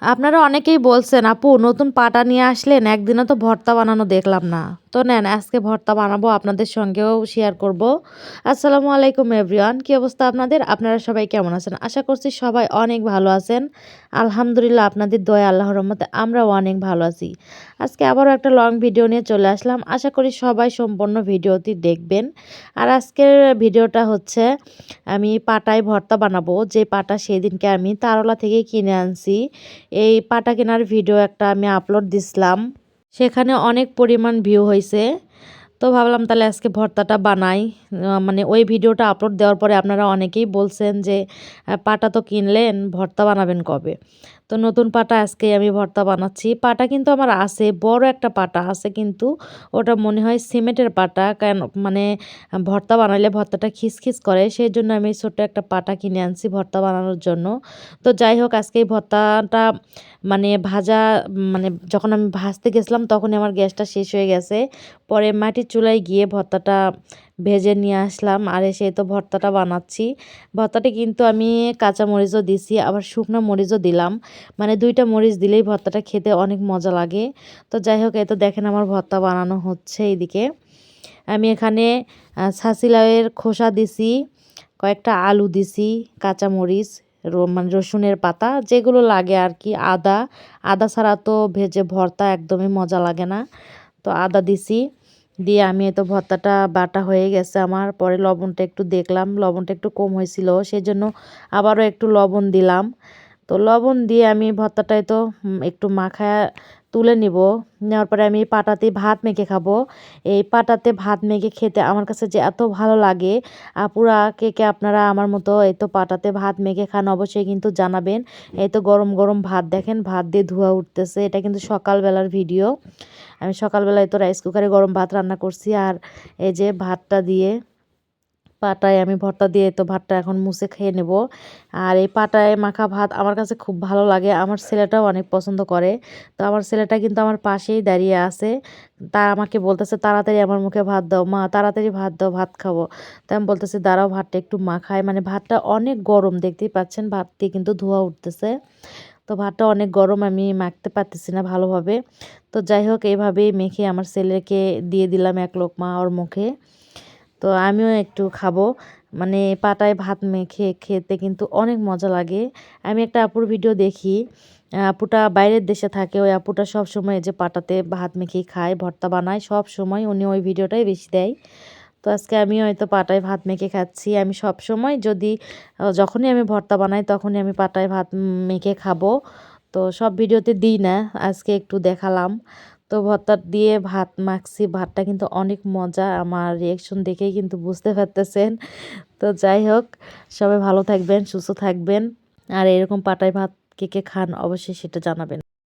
আপনারা অনেকেই বলছেন, "আপু নতুন পাটা নিয়ে আসলেন, একদিনও তো ভর্তা বানানো দেখলাম না।" তো নেন আজকে ভর্তা বানাবো, আপনাদের সঙ্গেও শেয়ার করব। আসসালামু আলাইকুম এভরিওয়ান। কি অবস্থা আপনাদের? আপনারা সবাই কেমন আছেন? আশা করছি সবাই অনেক ভালো আছেন। আলহামদুলিল্লাহ আপনাদের দয়ায় আল্লাহর রহমতে আমরাও অনেক ভালো আছি। আজকে আবারও একটা লং ভিডিও নিয়ে চলে আসলাম। আশা করি সবাই সম্পূর্ণ ভিডিওটি দেখবেন। আর আজকের ভিডিওটা হচ্ছে আমি পাটায় ভর্তা বানাবো। যে পাটা সেদিনকে আমি তারলা থেকে কিনে আনছি। এই পাটা কেনার ভিডিও একটা আমি আপলোড দিছিলাম। সেখানে অনেক পরিমাণ ভিউ হয়েছে। তো ভাবলাম তাহলে আজকে ভর্তাটা বানাই। মানে ওই ভিডিওটা আপলোড দেওয়ার পরে আপনারা অনেকেই বলছেন যে, পাটা তো কিনলেন, ভর্তা বানাবেন কবে?" তো নতুন পাটা আজকেই আমি ভর্তা বানাচ্ছি। পাটা কিন্তু আমার আছে, বড় একটা পাটা আছে কিন্তু ওটা মনে হয় সিমেন্টের পাটা। কেন মানে ভর্তা বানাইলে ভর্তাটা খিসখিস করে। সেজন্য আমি ছোট্ট একটা পাটা কিনে আনছি ভর্তা বানানোর জন্য। তো যাই হোক আজকে এই ভর্তাটা মানে ভাজা মানে যখন আমি ভাজতে গেছিলাম তখনই আমার গ্যাসটা শেষ হয়ে গেছে। পরে মাটির চুলায় গিয়ে ভর্তাটা ভেজে নিয়ে আসলাম। আর এসে তো ভর্তাটা বানাচ্ছি। ভর্তাটা কিন্তু আমি কাঁচা মরিচও দিছি, আবার শুকনো মরিচও দিলাম। মানে ২ টা মরিচ দিলেই ভর্তাটা খেতে অনেক মজা লাগে। তো যাই হোক এই তো দেখেন আমার ভর্তা বানানো হচ্ছে এইদিকে। আমি এখানে ছাঁচি লাউয়ের খোসা দিছি, কয়েকটা আলু দিছি, কাঁচামরিচ, মানে রসুনের পাতা যেগুলো লাগে আর কি, আদা। আদা ছাড়া তো ভেজে ভর্তা একদমই মজা লাগে না। তো আদা দিছি। দিয়ে আমি এই তো ভর্তাটা বাটা হয়ে গেছে আমার। পরে লবণটা একটু দেখলাম, লবণটা একটু কম হয়েছিল। সেজন্য আবারও একটু লবণ দিলাম। তো লবণ দিয়ে আমি ভর্তাটায় তো একটু মাখায়া তুলে নিব। নেওয়ার পরে আমি পাটাতে ভাত মেখে খাবো। এই পাটাতে ভাত মেখে খেতে আমার কাছে যে এত ভালো লাগে। আপুরা কে, কে আপনারা আমার মতো এই তো পাটাতে ভাত মেখে খান অবশ্যই কিন্তু জানাবেন। এই তো গরম, গরম ভাত দেখেন, ভাত দিয়ে ধোঁয়া উঠতেছে। এটা কিন্তু সকালবেলার ভিডিও। আমি সকালবেলায় তো রাইস কুকারে গরম ভাত রান্না করছি। আর এই যে ভাতটা দিয়ে পাটায় আমি ভর্তা দিয়ে তো ভাতটা এখন মুছে খেয়ে নেব। আর এই পাটায় মাখা ভাত আমার কাছে খুব ভালো লাগে। আমার ছেলেটাও অনেক পছন্দ করে। তো আমার ছেলেটা কিন্তু আমার পাশেই দাঁড়িয়ে আছে। তা আমাকে বলতেছে, "তাড়াতাড়ি আমার মুখে ভাত দাও মা, তাড়াতাড়ি ভাত দাও, ভাত খাবো।" তো আমি বলতেছি, "দাঁড়াও ভাতটা একটু মাখাই।" মানে ভাতটা অনেক গরম, দেখতেই পাচ্ছেন ভাত দিয়ে কিন্তু ধোঁয়া উঠতেছে। তো ভাতটা অনেক গরম, আমি মাখতে পারতেছি না ভালোভাবে। তো যাই হোক এইভাবেই মেখে আমার ছেলেকে দিয়ে দিলাম এক লোকমা ওর মুখে। তো আমিও একটু খাবো। মানে পাটায় ভাত মেখে খেতে কিন্তু অনেক মজা লাগে। আমি একটা আপুর ভিডিও দেখি। আপুটা বাইরের দেশে থাকে। ওই আপুটা সবসময় এই যে পাটাতে ভাত মেখেই খায়, ভর্তা বানায় সবসময়। উনি ওই ভিডিওটাই বেশি দেয়। তো আজকে আমিও হয়তো পাটায় ভাত মেখে খাচ্ছি। আমি সবসময় যদি যখনই আমি ভর্তা বানাই তখনই আমি পাটায় ভাত মেখে খাবো। তো সব ভিডিওতে দিই না। আজকে একটু দেখালাম। তো ভর্তা দিয়ে ভাত মাখছি। ভাতটা কিন্তু অনেক মজা। আমার রিঅ্যাকশন দেখেই কিন্তু বুঝতে পারতেছেন। তো যাই হোক সবাই ভালো থাকবেন, সুস্থ থাকবেন। আর এরকম পাটায় ভাত কে, কে খান অবশ্যই সেটা জানাবেন।